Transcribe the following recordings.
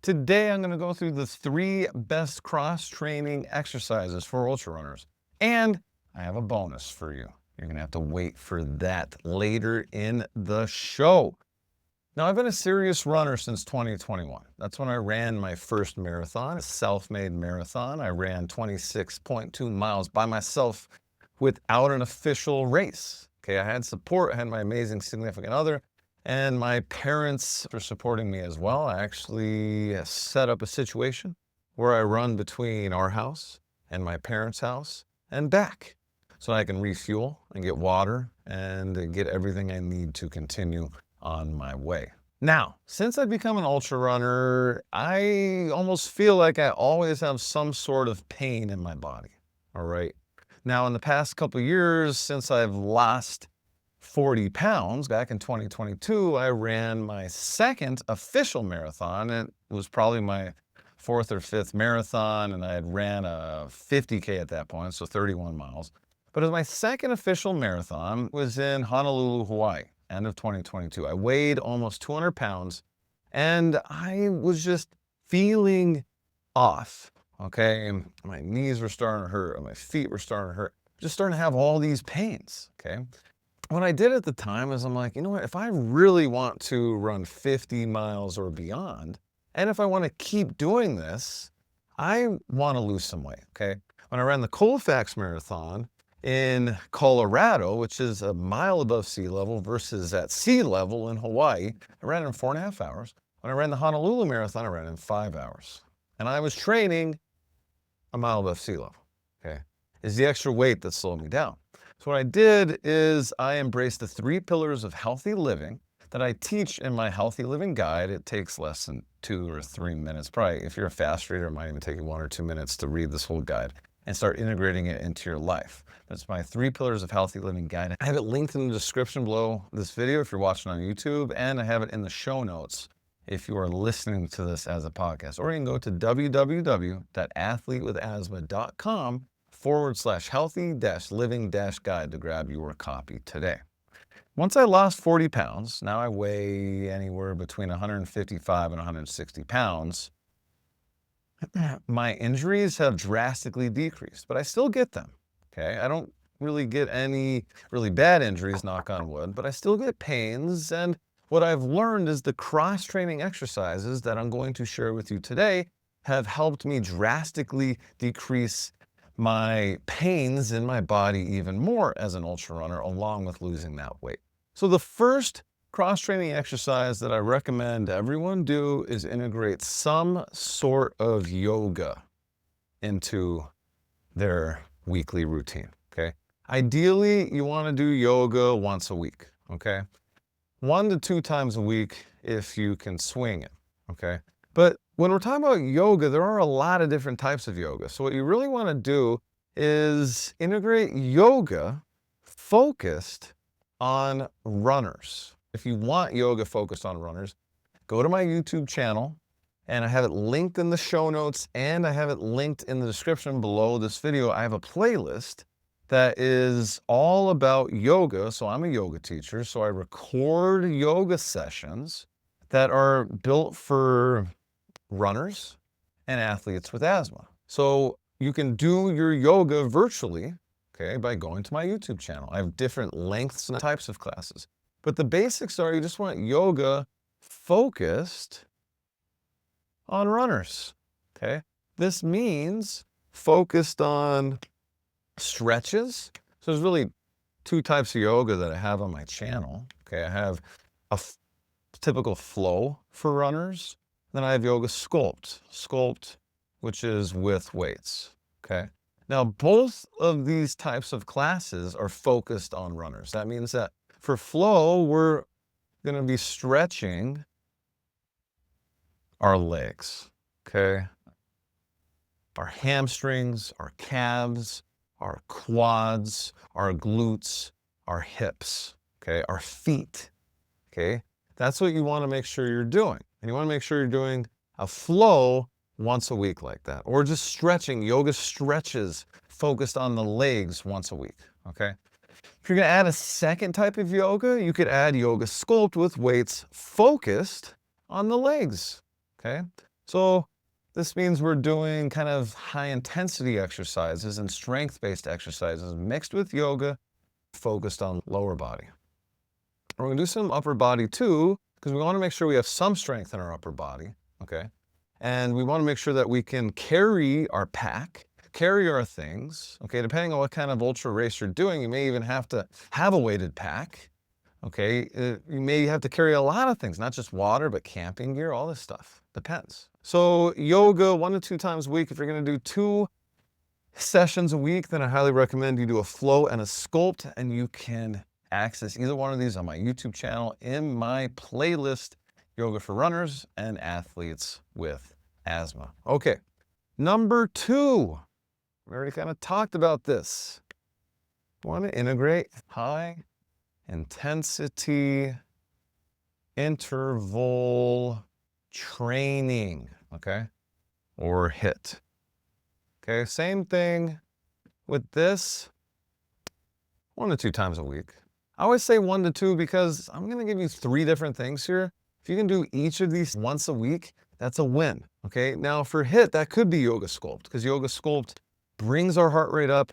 Today, I'm going to go through the 3 best cross-training exercises for ultra runners. And I have a bonus for you. You're going to have to wait for that later in the show. Now, I've been a serious runner since 2021. That's when I ran my first marathon, a self-made marathon. I ran 26.2 miles by myself without an official race. Okay, I had support, I had my amazing significant other, and my parents are supporting me as well. I actually set up a situation where I run between our house and my parents' house and back so I can refuel and get water and get everything I need to continue on my way. Now, since I've become an ultra runner, I almost feel like I always have some sort of pain in my body. All right. Now, in the past couple of years, since I've lost 40 pounds, back in 2022, I ran my second official marathon. It was probably my 4th or 5th marathon, and I had ran a 50K at that point, so 31 miles. But as my second official marathon was in Honolulu, Hawaii, end of 2022. I weighed almost 200 pounds, and I was just feeling off, okay? My knees were starting to hurt, my feet were starting to hurt, just starting to have all these pains, okay? What I did at the time is I'm like, you know what, if I really want to run 50 miles or beyond, and if I want to keep doing this, I want to lose some weight, okay? When I ran the Colfax Marathon in Colorado, which is a mile above sea level versus at sea level in Hawaii, I ran in 4.5 hours. When I ran the Honolulu Marathon, I ran in 5 hours. And I was training a mile above sea level, okay? It's the extra weight that slowed me down. So what I did is I embraced the 3 pillars of healthy living that I teach in my healthy living guide. It takes less than 2 or 3 minutes. Probably if you're a fast reader, it might even take you 1 or 2 minutes to read this whole guide and start integrating it into your life. That's my 3 pillars of healthy living guide. I have it linked in the description below this video if you're watching on YouTube, and I have it in the show notes if you are listening to this as a podcast. Or you can go to www.athletewithasthma.com/healthy-living-guide to grab your copy today. Once I lost 40 pounds, now I weigh anywhere between 155 and 160 pounds, my injuries have drastically decreased, but I still get them, okay? I don't really get any really bad injuries, knock on wood, but I still get pains. And what I've learned is the cross-training exercises that I'm going to share with you today have helped me drastically decrease my pains in my body even more as an ultra runner, along with losing that weight. So the first cross-training exercise that I recommend everyone do is integrate some sort of yoga into their weekly routine, okay? Ideally, you want to do yoga once a week, okay? 1 to 2 times a week if you can swing it, okay? But when we're talking about yoga, there are a lot of different types of yoga. So what you really want to do is integrate yoga focused on runners. If you want yoga focused on runners, go to my YouTube channel, and I have it linked in the show notes, and I have it linked in the description below this video. I have a playlist that is all about yoga. So I'm a yoga teacher, so I record yoga sessions that are built for runners and athletes with asthma. So you can do your yoga virtually, okay, by going to my YouTube channel. I have different lengths and types of classes. But the basics are you just want yoga focused on runners, okay? This means focused on stretches. So there's really 2 types of yoga that I have on my channel, okay? I have a typical flow for runners. Then I have yoga sculpt, which is with weights, okay? Now, both of these types of classes are focused on runners. That means that for flow, we're going to be stretching our legs, okay? Our hamstrings, our calves, our quads, our glutes, our hips, okay? Our feet, okay? That's what you want to make sure you're doing. And you want to make sure you're doing a flow once a week like that, or just stretching, yoga stretches focused on the legs once a week, okay? If you're going to add a second type of yoga, you could add yoga sculpt with weights focused on the legs, okay? So this means we're doing kind of high intensity exercises and strength-based exercises mixed with yoga focused on lower body. We're gonna do some upper body too, because we wanna make sure we have some strength in our upper body, okay? And we wanna make sure that we can carry our pack, carry our things, okay? Depending on what kind of ultra race you're doing, you may even have to have a weighted pack, okay? You may have to carry a lot of things, not just water, but camping gear, all this stuff. Depends. So yoga 1 to 2 times a week. If you're gonna do 2 sessions a week, then I highly recommend you do a flow and a sculpt, and you can access either one of these on my YouTube channel in my playlist, Yoga for Runners and Athletes with Asthma. Okay, number 2, we already kind of talked about this. Want to integrate high intensity interval training, okay, or HIIT. Okay, same thing with this, 1 to 2 times a week. I always say 1 to 2 because I'm gonna give you 3 different things here. If you can do each of these once a week, that's a win, okay? Now for HIIT, that could be yoga sculpt, because yoga sculpt brings our heart rate up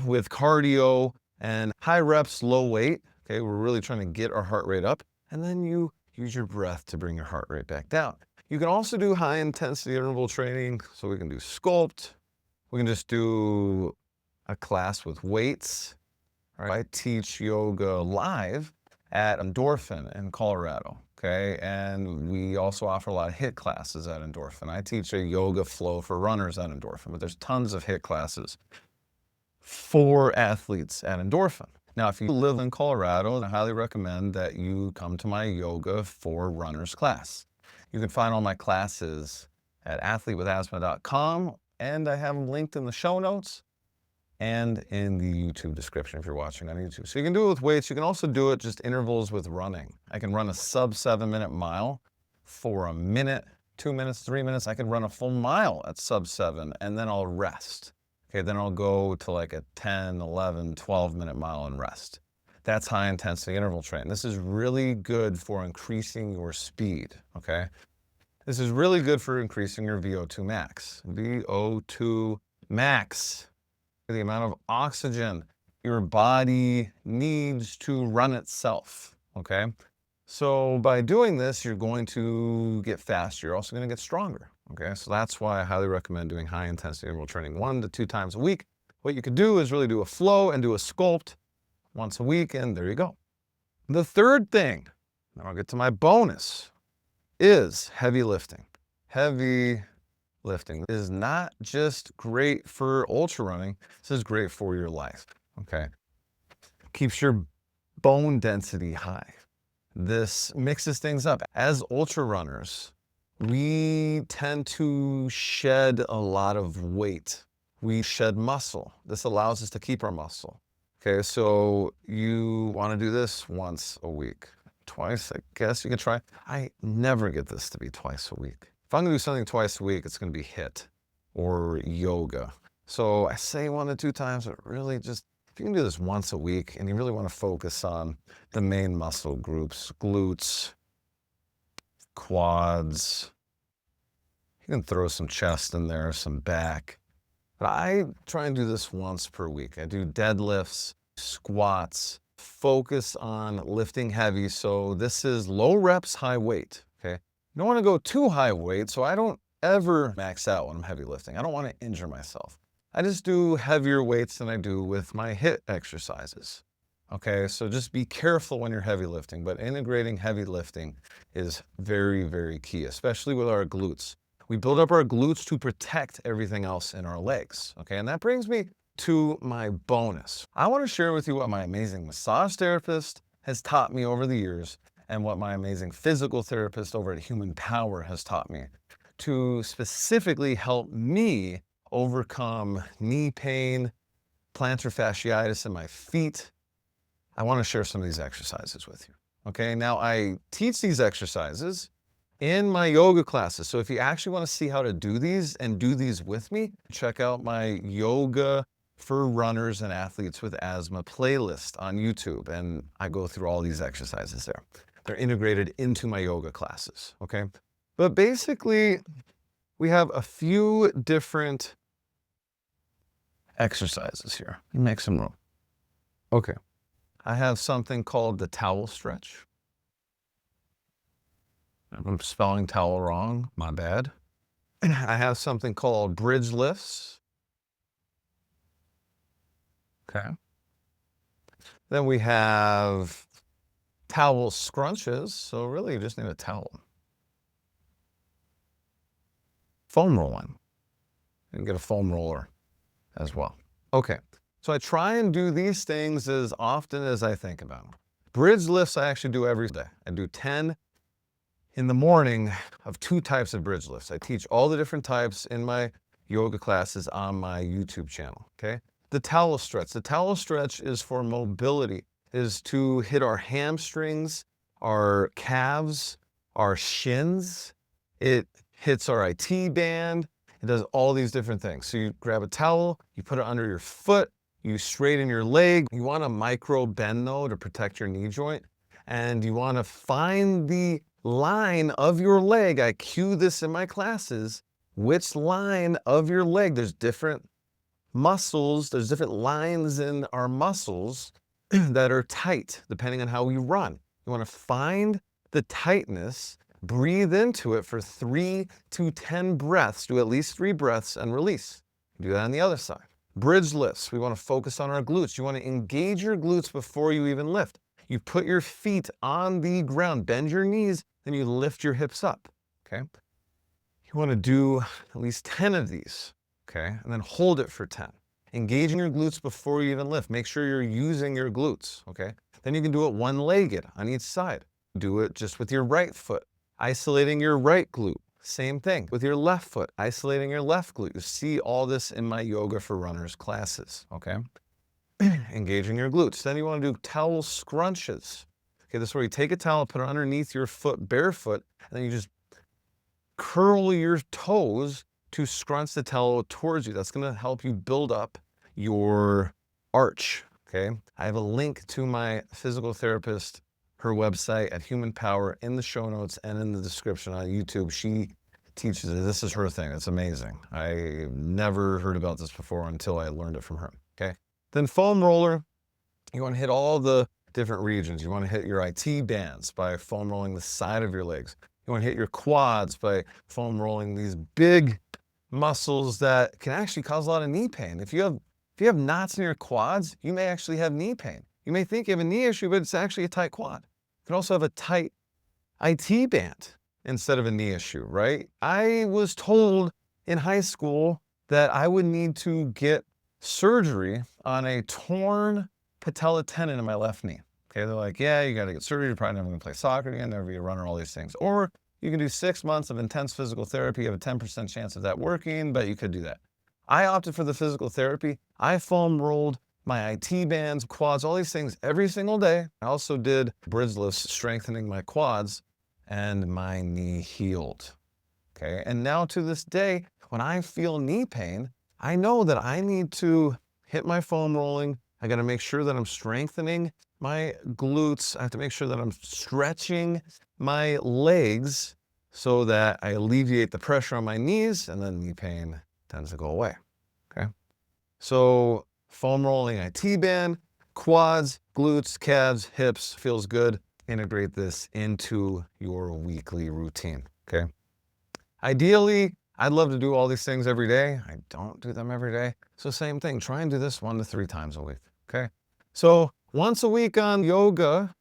with cardio and high reps, low weight, okay? We're really trying to get our heart rate up, and then you use your breath to bring your heart rate back down. You can also do high intensity interval training, so we can do sculpt. We can just do a class with weights. All right? I teach yoga live at Endorphin in Colorado, okay? And we also offer a lot of HIIT classes at Endorphin. I teach a yoga flow for runners at Endorphin, but there's tons of HIIT classes for athletes at Endorphin. Now, if you live in Colorado, I highly recommend that you come to my Yoga for Runners class. You can find all my classes at athletewithasthma.com, and I have them linked in the show notes and in the YouTube description if you're watching on YouTube. So you can do it with weights. You can also do it just intervals with running. I can run a sub 7-minute mile for a minute, 2 minutes, 3 minutes. I can run a full mile at sub 7, and then I'll rest. Okay, then I'll go to like a 10, 11, 12-minute mile and rest. That's high intensity interval training. This is really good for increasing your speed, okay? This is really good for increasing your VO2 max. VO2 max, the amount of oxygen your body needs to run itself, okay? So by doing this, you're going to get faster. You're also going to get stronger, okay? So that's why I highly recommend doing high intensity interval training 1 to 2 times a week. What you could do is really do a flow and do a sculpt once a week, and there you go. The third thing, now I'll get to my bonus, is heavy lifting. Heavy lifting is not just great for ultra running, this is great for your life, okay? Keeps your bone density high. This mixes things up. As ultra runners, we tend to shed a lot of weight. We shed muscle. This allows us to keep our muscle. Okay, so you want to do this once a week. Twice, I guess you can try. I never get this to be twice a week. If I'm gonna do something twice a week, it's gonna be HIIT or yoga. So I say 1 to 2 times, but really just, if you can do this once a week and you really wanna focus on the main muscle groups, glutes, quads, you can throw some chest in there, some back. But I try and do this once per week. I do deadlifts, squats, focus on lifting heavy. So this is low reps, high weight, okay? You don't want to go too high weight, so I don't ever max out when I'm heavy lifting. I don't want to injure myself. I just do heavier weights than I do with my HIIT exercises, okay? So just be careful when you're heavy lifting, but integrating heavy lifting is very, very key, especially with our glutes. We build up our glutes to protect everything else in our legs, okay? And that brings me to my bonus. I want to share with you what my amazing massage therapist has taught me over the years and what my amazing physical therapist over at Human Power has taught me to specifically help me overcome knee pain, plantar fasciitis in my feet. I want to share some of these exercises with you, okay? Now, I teach these exercises in my yoga classes. So if you actually want to see how to do these and do these with me, check out my Yoga for Runners and Athletes with Asthma playlist on YouTube. And I go through all these exercises there. They're integrated into my yoga classes, okay? But basically, we have a few different exercises here. Make some room. Okay. I have something called the towel stretch. I'm spelling towel wrong, my bad. I have something called bridge lifts. Okay. Then we have towel scrunches. So really you just need a towel. Foam rolling. You can get a foam roller as well. Okay. So I try and do these things as often as I think about them. Bridge lifts I actually do every day. I do 10 in the morning of 2 types of bridge lifts. I teach all the different types in my yoga classes on my YouTube channel, okay? The towel stretch. The towel stretch is for mobility, is to hit our hamstrings, our calves, our shins. It hits our IT band. It does all these different things. So you grab a towel, you put it under your foot, you straighten your leg. You want a micro bend though to protect your knee joint. And you want to find the line of your leg. I cue this in my classes. Which line of your leg? There's different muscles. There's different lines in our muscles that are tight depending on how we run. You want to find the tightness, breathe into it for 3 to 10 breaths. Do at least 3 breaths and release. Do that on the other side. Bridge lifts. We want to focus on our glutes. You want to engage your glutes before you even lift. You put your feet on the ground, bend your knees, then you lift your hips up, okay? You want to do at least 10 of these, okay? And then hold it for 10. Engaging your glutes before you even lift. Make sure you're using your glutes, okay? Then you can do it one-legged on each side. Do it just with your right foot, isolating your right glute. Same thing with your left foot, isolating your left glute. You see all this in my Yoga for Runners classes, okay? Engaging your glutes. Then you want to do towel scrunches. Okay, this is where you take a towel, put it underneath your foot barefoot, and then you just curl your toes to scrunch the towel towards you. That's going to help you build up your arch. Okay, I have a link to my physical therapist, her website at Human Power in the show notes and in the description on YouTube. She teaches it. This is her thing. It's amazing. I never heard about this before until I learned it from her. Okay. Then foam roller, you want to hit all the different regions. You want to hit your IT bands by foam rolling the side of your legs. You want to hit your quads by foam rolling these big muscles that can actually cause a lot of knee pain. If you have knots in your quads, you may actually have knee pain. You may think you have a knee issue, but it's actually a tight quad. You can also have a tight IT band instead of a knee issue, right? I was told in high school that I would need to get surgery on a torn patella tendon in my left knee. Okay, they're like, yeah, you got to get surgery. You're probably never going to play soccer again, never be a runner, all these things. Or you can do 6 months of intense physical therapy. You have a 10% chance of that working, but you could do that. I opted for the physical therapy. I foam rolled my IT bands, quads, all these things every single day. I also did bridge lifts, strengthening my quads, and my knee healed. Okay, and now to this day, when I feel knee pain, I know that I need to hit my foam rolling. I got to make sure that I'm strengthening my glutes. I have to make sure that I'm stretching my legs so that I alleviate the pressure on my knees, and then knee pain tends to go away. Okay. So foam rolling IT band, quads, glutes, calves, hips, feels good. Integrate this into your weekly routine. Okay. Ideally, I'd love to do all these things every day. I don't do them every day. So same thing, try and do this 1 to 3 times a week, okay? So once a week on yoga,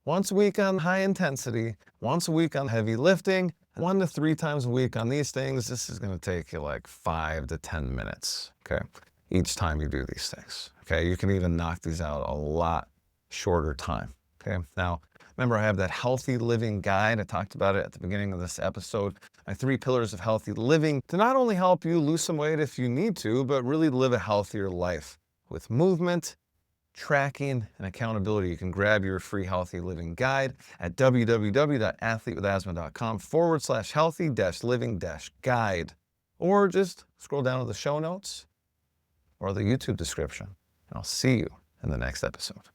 once a week on high intensity, once a week on heavy lifting, 1 to 3 times a week on these things. This is gonna take you like 5 to 10 minutes, okay? Each time you do these things, okay? You can even knock these out a lot shorter time, okay? Now, remember, I have that healthy living guide. I talked about it at the beginning of this episode. My 3 pillars of healthy living to not only help you lose some weight if you need to, but really live a healthier life with movement, tracking, and accountability. You can grab your free healthy living guide at www.athletewithasthma.com/healthy-living-guide, or just scroll down to the show notes or the YouTube description. And I'll see you in the next episode.